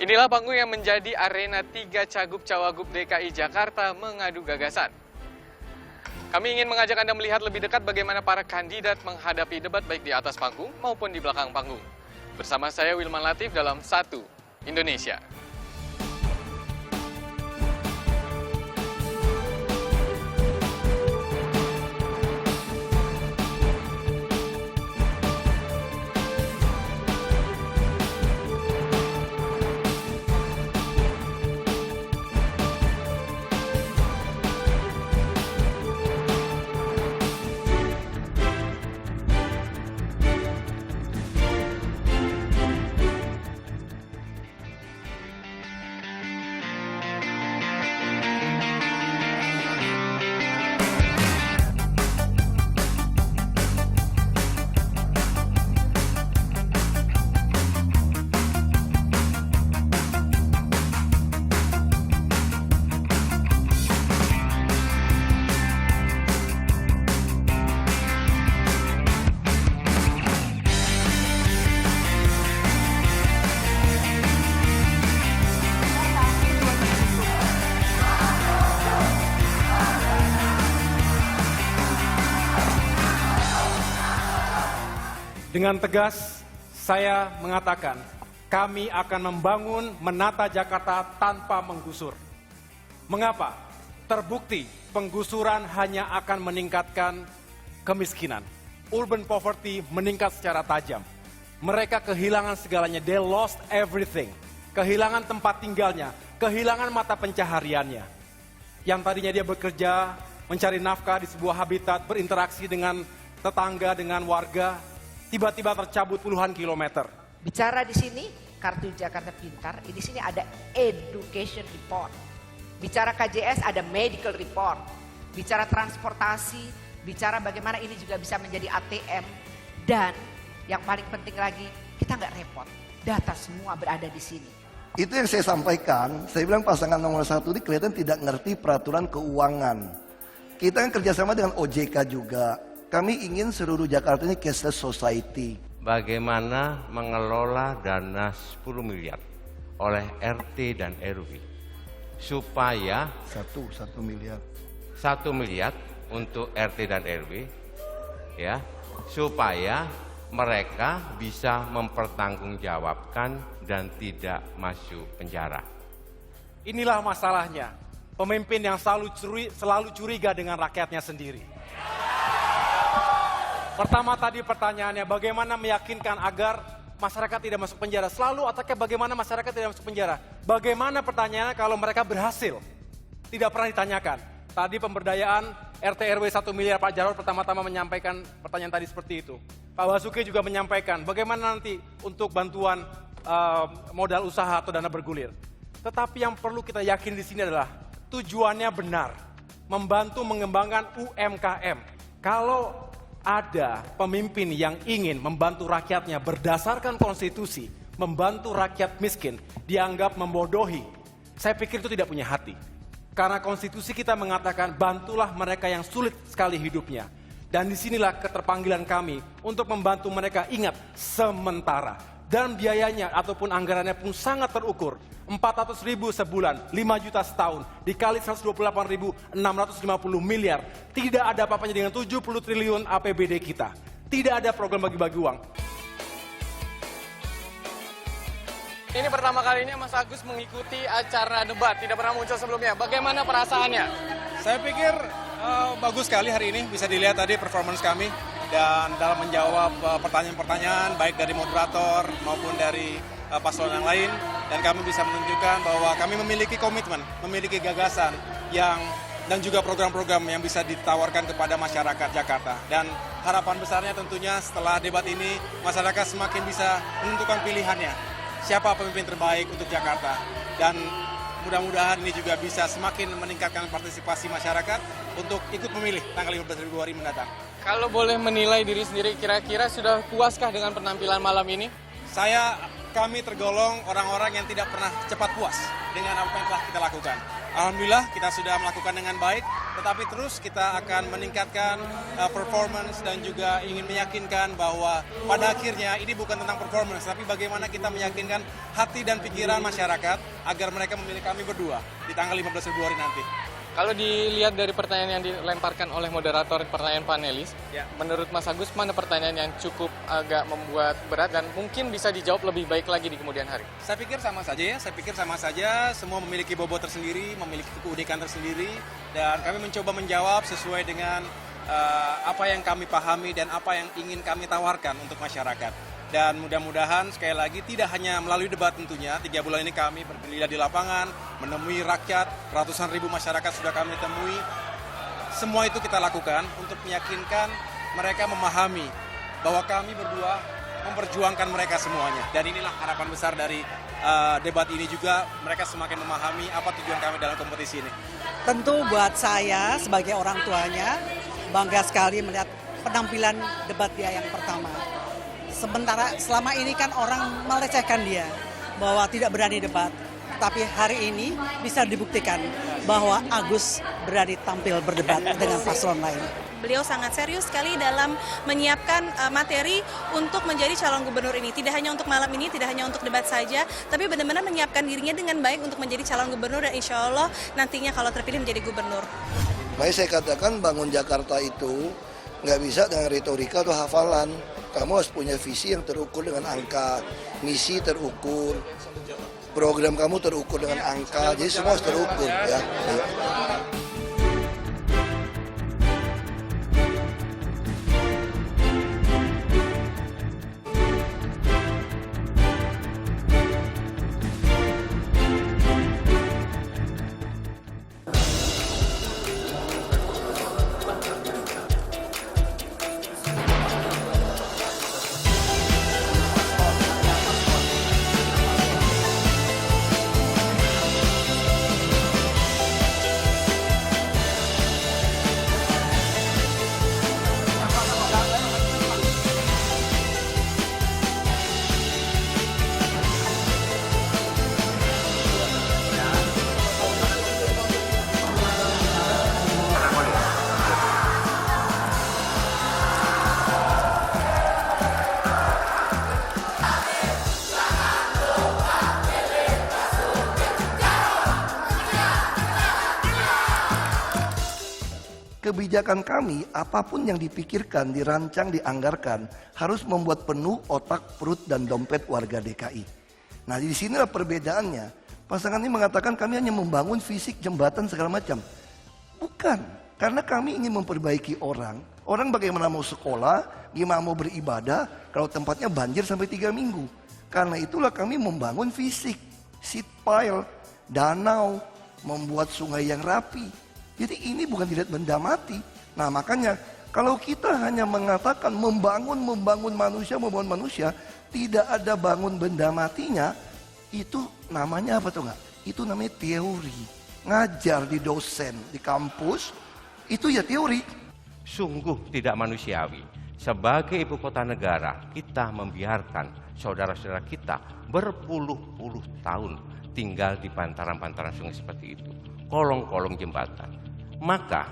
Inilah panggung yang menjadi arena 3 Cagup-Cawagup DKI Jakarta mengadu gagasan. Kami ingin mengajak Anda melihat lebih dekat bagaimana para kandidat menghadapi debat baik di atas panggung maupun di belakang panggung. Bersama saya Wilman Latif dalam Satu Indonesia. Dengan tegas, saya mengatakan, kami akan membangun menata Jakarta tanpa menggusur. Mengapa? Terbukti penggusuran hanya akan meningkatkan kemiskinan. Urban poverty meningkat secara tajam. Mereka kehilangan segalanya, they lost everything. Kehilangan tempat tinggalnya, kehilangan mata pencahariannya. Yang tadinya dia bekerja, mencari nafkah di sebuah habitat, berinteraksi dengan tetangga, dengan warga, tiba-tiba tercabut puluhan kilometer. Bicara di sini Kartu Jakarta Pintar, di sini ada education report. Bicara KJS ada medical report. Bicara transportasi, bicara bagaimana ini juga bisa menjadi ATM. Dan yang paling penting lagi, kita nggak repot. Data semua berada di sini. Itu yang saya sampaikan, saya bilang pasangan nomor 1 ini kelihatan tidak ngerti peraturan keuangan. Kita kan kerjasama dengan OJK juga. Kami ingin seluruh Jakarta ini cashless society. Bagaimana mengelola dana 10 miliar oleh RT dan RW supaya 1 miliar. 1 miliar untuk RT dan RW ya, supaya mereka bisa mempertanggungjawabkan dan tidak masuk penjara. Inilah masalahnya, pemimpin yang selalu curiga dengan rakyatnya sendiri. Pertama tadi pertanyaannya, bagaimana meyakinkan agar masyarakat tidak masuk penjara? Selalu otaknya bagaimana masyarakat tidak masuk penjara? Bagaimana pertanyaannya kalau mereka berhasil? Tidak pernah ditanyakan. Tadi pemberdayaan RT RW 1 miliar, Pak Jarod pertama-tama menyampaikan pertanyaan tadi seperti itu. Pak Basuki juga menyampaikan bagaimana nanti untuk bantuan modal usaha atau dana bergulir. Tetapi yang perlu kita yakin di sini adalah tujuannya benar, membantu mengembangkan UMKM. Kalau ada pemimpin yang ingin membantu rakyatnya berdasarkan konstitusi, membantu rakyat miskin, dianggap membodohi. Saya pikir itu tidak punya hati. Karena konstitusi kita mengatakan bantulah mereka yang sulit sekali hidupnya. Dan disinilah keterpanggilan kami untuk membantu mereka, ingat, sementara. Dan biayanya ataupun anggarannya pun sangat terukur. 400.000 sebulan, 5 juta setahun, dikali 128.650 miliar. Tidak ada apa-apanya dengan 70 triliun APBD kita. Tidak ada program bagi-bagi uang. Ini pertama kalinya Mas Agus mengikuti acara debat, tidak pernah muncul sebelumnya. Bagaimana perasaannya? Saya pikir bagus sekali hari ini, bisa dilihat tadi performance kami. Dan dalam menjawab pertanyaan-pertanyaan baik dari moderator maupun dari paslon yang lain. Dan kami bisa menunjukkan bahwa kami memiliki komitmen, memiliki gagasan dan juga program-program yang bisa ditawarkan kepada masyarakat Jakarta. Dan harapan besarnya tentunya setelah debat ini, masyarakat semakin bisa menentukan pilihannya. Siapa pemimpin terbaik untuk Jakarta. Dan mudah-mudahan ini juga bisa semakin meningkatkan partisipasi masyarakat untuk ikut memilih tanggal 15 Februari mendatang. Kalau boleh menilai diri sendiri, kira-kira sudah puaskah dengan penampilan malam ini? Saya kami tergolong orang-orang yang tidak pernah cepat puas dengan apa yang telah kita lakukan. Alhamdulillah kita sudah melakukan dengan baik, tetapi terus kita akan meningkatkan performance dan juga ingin meyakinkan bahwa pada akhirnya ini bukan tentang performance, tapi bagaimana kita meyakinkan hati dan pikiran masyarakat agar mereka memilih kami berdua di tanggal 15 Februari nanti. Kalau dilihat dari pertanyaan yang dilemparkan oleh moderator pertanyaan panelis, Ya. menurut Mas Agus mana pertanyaan yang cukup agak membuat berat dan mungkin bisa dijawab lebih baik lagi di kemudian hari? Saya pikir sama saja, semua memiliki bobot tersendiri, memiliki keunikan tersendiri, dan kami mencoba menjawab sesuai dengan apa yang kami pahami dan apa yang ingin kami tawarkan untuk masyarakat. Dan mudah-mudahan sekali lagi tidak hanya melalui debat tentunya, 3 bulan ini kami bergerilya di lapangan, menemui rakyat, ratusan ribu masyarakat sudah kami temui. Semua itu kita lakukan untuk meyakinkan mereka memahami bahwa kami berdua memperjuangkan mereka semuanya. Dan inilah harapan besar dari debat ini juga, mereka semakin memahami apa tujuan kami dalam kompetisi ini. Tentu buat saya sebagai orang tuanya, bangga sekali melihat penampilan debat dia yang pertama. Sementara selama ini kan orang melecehkan dia bahwa tidak berani debat. Tapi hari ini bisa dibuktikan bahwa Agus berani tampil berdebat dengan paslon lain. Beliau sangat serius sekali dalam menyiapkan materi untuk menjadi calon gubernur ini. Tidak hanya untuk malam ini, tidak hanya untuk debat saja, tapi benar-benar menyiapkan dirinya dengan baik untuk menjadi calon gubernur dan insya Allah nantinya kalau terpilih menjadi gubernur. Makanya saya katakan bangun Jakarta itu nggak bisa dengan retorika atau hafalan. Kamu harus punya visi yang terukur dengan angka, misi terukur, program kamu terukur dengan angka, jadi semua harus terukur ya. Kebijakan kami, apapun yang dipikirkan, dirancang, dianggarkan, harus membuat penuh otak, perut, dan dompet warga DKI. Nah, di sinilah perbedaannya. Pasangan ini mengatakan kami hanya membangun fisik, jembatan, segala macam. Bukan, karena kami ingin memperbaiki orang. Orang bagaimana mau sekolah, gimana mau beribadah, kalau tempatnya banjir sampai 3 minggu. Karena itulah kami membangun fisik, seat pile, danau, membuat sungai yang rapi. Jadi ini bukan dilihat benda mati. Nah makanya kalau kita hanya mengatakan membangun manusia, tidak ada bangun benda matinya, itu namanya apa tuh nggak? Itu namanya teori. Ngajar di dosen, di kampus, itu ya teori. Sungguh tidak manusiawi. Sebagai ibu kota negara, kita membiarkan saudara-saudara kita berpuluh-puluh tahun tinggal di pantaran-pantaran sungai seperti itu. Kolong-kolong jembatan. Maka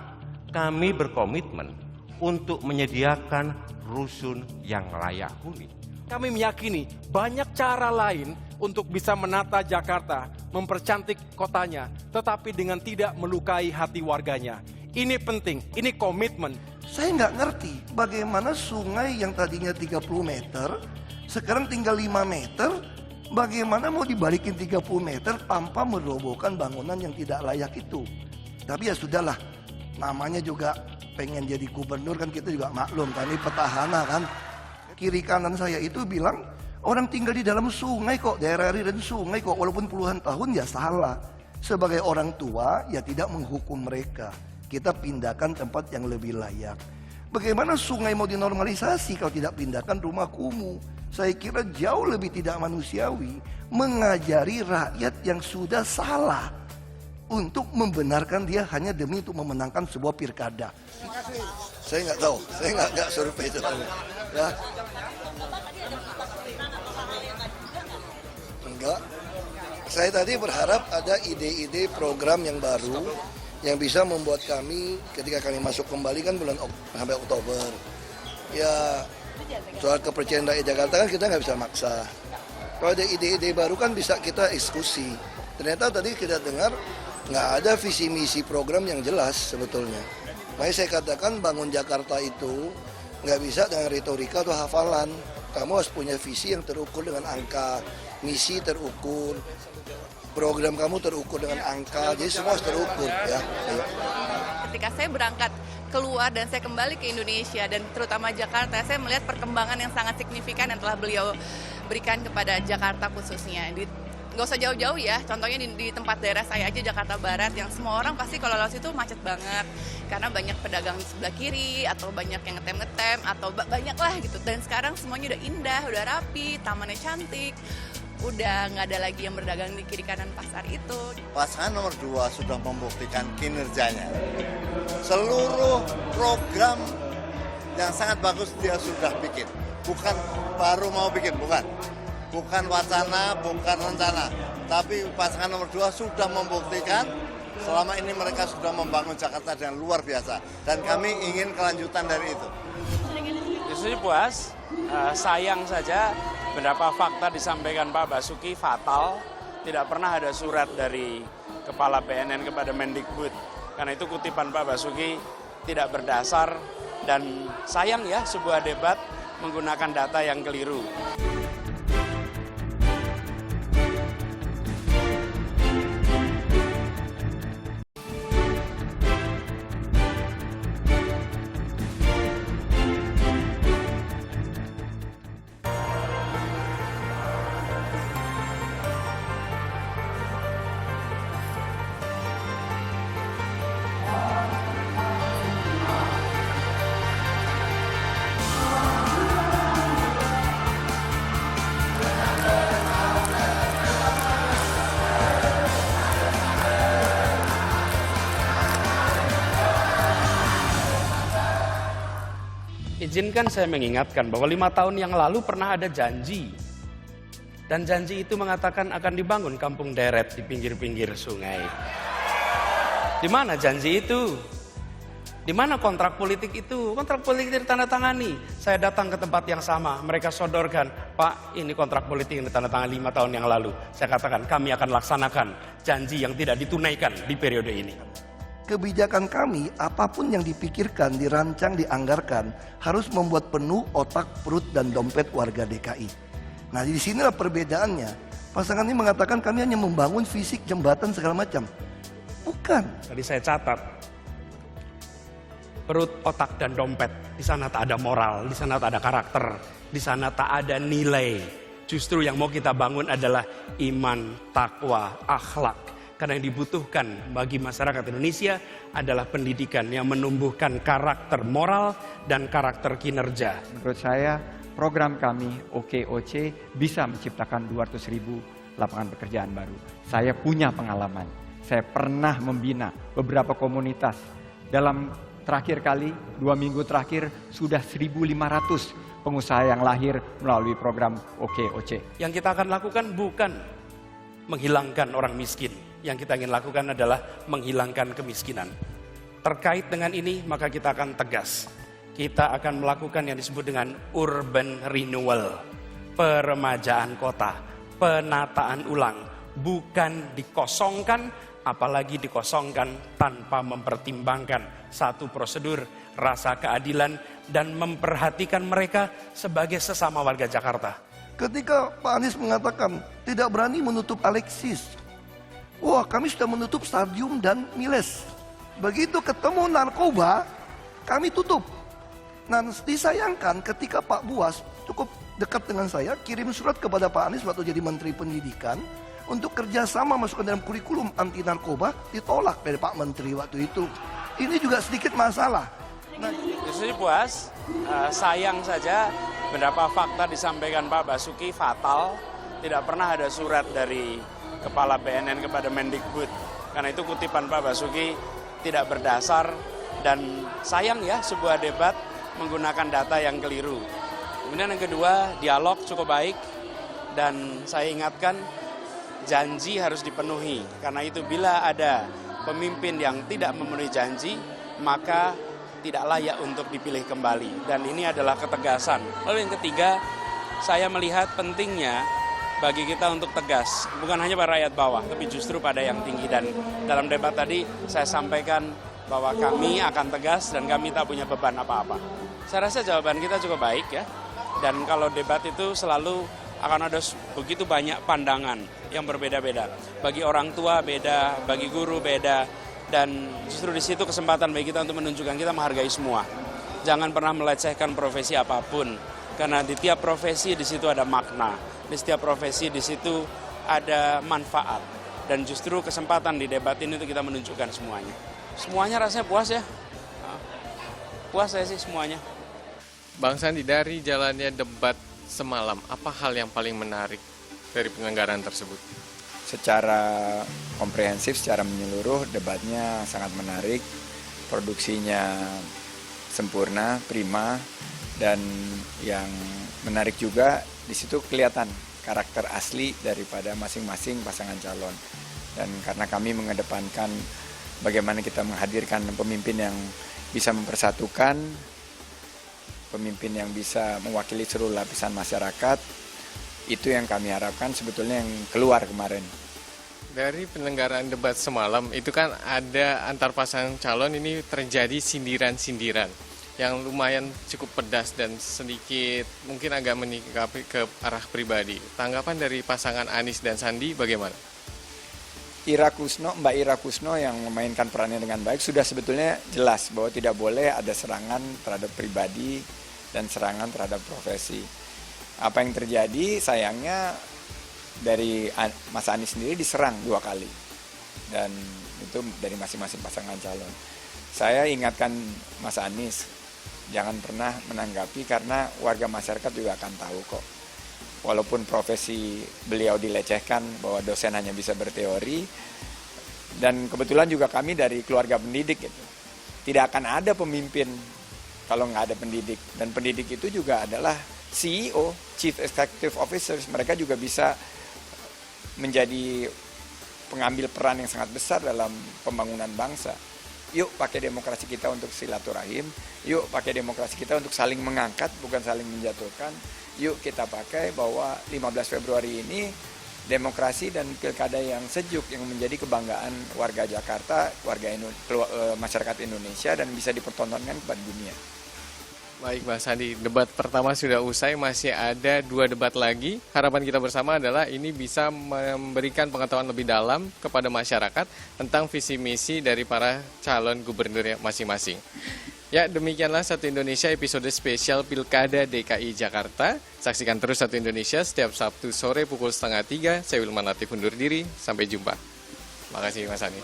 kami berkomitmen untuk menyediakan rusun yang layak huni. Kami meyakini banyak cara lain untuk bisa menata Jakarta, mempercantik kotanya, tetapi dengan tidak melukai hati warganya. Ini penting, ini komitmen. Saya nggak ngerti bagaimana sungai yang tadinya 30 meter, sekarang tinggal 5 meter, bagaimana mau dibalikin 30 meter tanpa merobohkan bangunan yang tidak layak itu. Tapi ya sudahlah, namanya juga pengen jadi gubernur kan, kita juga maklum kan, ini petahana kan. Kiri kanan saya itu bilang, orang tinggal di dalam sungai kok, daerah dan sungai kok, walaupun puluhan tahun ya salah. Sebagai orang tua ya tidak menghukum mereka, kita pindahkan tempat yang lebih layak. Bagaimana sungai mau dinormalisasi kalau tidak pindahkan rumah kumuh? Saya kira jauh lebih tidak manusiawi mengajari rakyat yang sudah salah untuk membenarkan dia hanya demi untuk memenangkan sebuah pilkada. Saya nggak tahu, saya nggak survei itu. Ya. enggak. Saya tadi berharap ada ide-ide program yang baru yang bisa membuat kami ketika kami masuk kembali kan bulan sampai Oktober. Ya soal kepercayaan rakyat Jakarta kan kita nggak bisa maksa. Kalau ada ide-ide baru kan bisa kita eksekusi. Ternyata tadi kita dengar nggak ada visi misi program yang jelas sebetulnya. Makanya saya katakan bangun Jakarta itu nggak bisa dengan retorika atau hafalan. Kamu harus punya visi yang terukur dengan angka, misi terukur, program kamu terukur dengan angka, jadi semua harus terukur ya. Ayo. Ketika saya berangkat keluar dan saya kembali ke Indonesia dan terutama Jakarta, saya melihat perkembangan yang sangat signifikan yang telah beliau berikan kepada Jakarta khususnya. Nggak usah jauh-jauh ya, contohnya di tempat daerah saya aja Jakarta Barat yang semua orang pasti kalau lewat situ macet banget karena banyak pedagang di sebelah kiri atau banyak yang ngetem-ngetem atau banyak lah gitu. Dan sekarang semuanya udah indah, udah rapi, tamannya cantik, udah nggak ada lagi yang berdagang di kiri kanan pasar itu. Pasangan nomor 2 sudah membuktikan kinerjanya. Seluruh program yang sangat bagus dia sudah bikin. Bukan baru mau bikin, bukan wacana, bukan rencana. Tapi pasangan nomor 2 sudah membuktikan selama ini mereka sudah membangun Jakarta dengan luar biasa. Dan kami ingin kelanjutan dari itu. Justru puas, sayang saja beberapa fakta disampaikan Pak Basuki fatal. Tidak pernah ada surat dari Kepala BNN kepada Mendikbud. Karena itu kutipan Pak Basuki tidak berdasar dan sayang ya sebuah debat menggunakan data yang keliru. Izinkan saya mengingatkan bahwa 5 tahun yang lalu pernah ada janji. Dan janji itu mengatakan akan dibangun kampung deret di pinggir-pinggir sungai. Di mana janji itu? Di mana kontrak politik itu? Kontrak politik ditandatangani. Saya datang ke tempat yang sama, mereka sodorkan, Pak, ini kontrak politik yang ditandatangani 5 tahun yang lalu. Saya katakan, kami akan laksanakan janji yang tidak ditunaikan di periode ini. Kebijakan kami, apapun yang dipikirkan, dirancang, dianggarkan, harus membuat penuh otak, perut, dan dompet warga DKI. Nah, di sinilah perbedaannya. Pasangan ini mengatakan kami hanya membangun fisik, jembatan, segala macam. Bukan. Tadi saya catat, perut, otak, dan dompet. Di sana tak ada moral, di sana tak ada karakter, di sana tak ada nilai. Justru yang mau kita bangun adalah iman, takwa, akhlak. Karena yang dibutuhkan bagi masyarakat Indonesia adalah pendidikan yang menumbuhkan karakter moral dan karakter kinerja. Menurut saya program kami OKOC bisa menciptakan 200.000 lapangan pekerjaan baru. Saya punya pengalaman, saya pernah membina beberapa komunitas. Dalam terakhir kali, 2 minggu terakhir sudah 1.500 pengusaha yang lahir melalui program OKOC. Yang kita akan lakukan bukan menghilangkan orang miskin. Yang kita ingin lakukan adalah menghilangkan kemiskinan. Terkait dengan ini, maka kita akan tegas. Kita akan melakukan yang disebut dengan urban renewal, peremajaan kota, penataan ulang, bukan dikosongkan, apalagi dikosongkan tanpa mempertimbangkan satu prosedur, rasa keadilan, dan memperhatikan mereka sebagai sesama warga Jakarta. Ketika Pak Anies mengatakan tidak berani menutup Alexis, wah, kami sudah menutup Stadium dan Miles. Begitu ketemu narkoba, kami tutup. Nah, disayangkan ketika Pak Buas cukup dekat dengan saya, kirim surat kepada Pak Anies waktu jadi Menteri Pendidikan untuk kerjasama masuk ke dalam kurikulum anti narkoba, ditolak dari Pak Menteri waktu itu. Ini juga sedikit masalah. Nah, justru puas, sayang saja beberapa fakta disampaikan Pak Basuki fatal. Tidak pernah ada surat dari Kepala BNN kepada Mendikbud. Karena itu kutipan Pak Basuki tidak berdasar dan sayang ya sebuah debat menggunakan data yang keliru. Kemudian yang kedua, dialog cukup baik dan saya ingatkan janji harus dipenuhi. Karena itu bila ada pemimpin yang tidak memenuhi janji, maka tidak layak untuk dipilih kembali. Dan ini adalah ketegasan. Lalu yang ketiga, saya melihat pentingnya bagi kita untuk tegas, bukan hanya pada rakyat bawah, tapi justru pada yang tinggi. Dan dalam debat tadi saya sampaikan bahwa kami akan tegas dan kami tak punya beban apa-apa. Saya rasa jawaban kita cukup baik ya. Dan kalau debat itu selalu akan ada begitu banyak pandangan yang berbeda-beda. Bagi orang tua beda, bagi guru beda, dan justru di situ kesempatan bagi kita untuk menunjukkan kita menghargai semua. Jangan pernah melecehkan profesi apapun, karena di tiap profesi di situ ada makna, di setiap profesi di situ ada manfaat, dan justru kesempatan di debat ini itu kita menunjukkan semuanya. Semuanya rasanya puas ya, puas saya sih semuanya. Bang Sandi, dari jalannya debat semalam, apa hal yang paling menarik dari penyelenggaraan tersebut? Secara komprehensif, secara menyeluruh, debatnya sangat menarik, produksinya sempurna, prima, dan yang menarik juga di situ kelihatan karakter asli daripada masing-masing pasangan calon. Dan karena kami mengedepankan bagaimana kita menghadirkan pemimpin yang bisa mempersatukan, pemimpin yang bisa mewakili seluruh lapisan masyarakat, itu yang kami harapkan sebetulnya yang keluar kemarin. Dari penyelenggaraan debat semalam, itu kan ada antar pasangan calon ini terjadi sindiran-sindiran yang lumayan cukup pedas dan sedikit mungkin agak menyikapi ke arah pribadi. Tanggapan dari pasangan Anies dan Sandi bagaimana? Mbak Ira Kusno yang memainkan perannya dengan baik sudah sebetulnya jelas bahwa tidak boleh ada serangan terhadap pribadi dan serangan terhadap profesi. Apa yang terjadi sayangnya dari Mas Anies sendiri diserang 2 kali dan itu dari masing-masing pasangan calon. Saya ingatkan Mas Anies jangan pernah menanggapi karena warga masyarakat juga akan tahu kok. Walaupun profesi beliau dilecehkan bahwa dosen hanya bisa berteori, dan kebetulan juga kami dari keluarga pendidik gitu. Tidak akan ada pemimpin kalau nggak ada pendidik, dan pendidik itu juga adalah CEO, Chief Executive Officers, mereka juga bisa menjadi pengambil peran yang sangat besar dalam pembangunan bangsa. Yuk pakai demokrasi kita untuk silaturahim, yuk pakai demokrasi kita untuk saling mengangkat, bukan saling menjatuhkan. Yuk kita pakai bahwa 15 Februari ini demokrasi dan pilkada yang sejuk yang menjadi kebanggaan warga Jakarta, masyarakat Indonesia dan bisa dipertontonkan kepada dunia. Baik Mas Sandi, debat pertama sudah usai, masih ada 2 debat lagi. Harapan kita bersama adalah ini bisa memberikan pengetahuan lebih dalam kepada masyarakat tentang visi misi dari para calon gubernur masing-masing. Ya, demikianlah Satu Indonesia episode spesial Pilkada DKI Jakarta. Saksikan terus Satu Indonesia setiap Sabtu sore pukul 2:30. Saya Wilman Latif undur diri, sampai jumpa. Makasih Mas Sandi.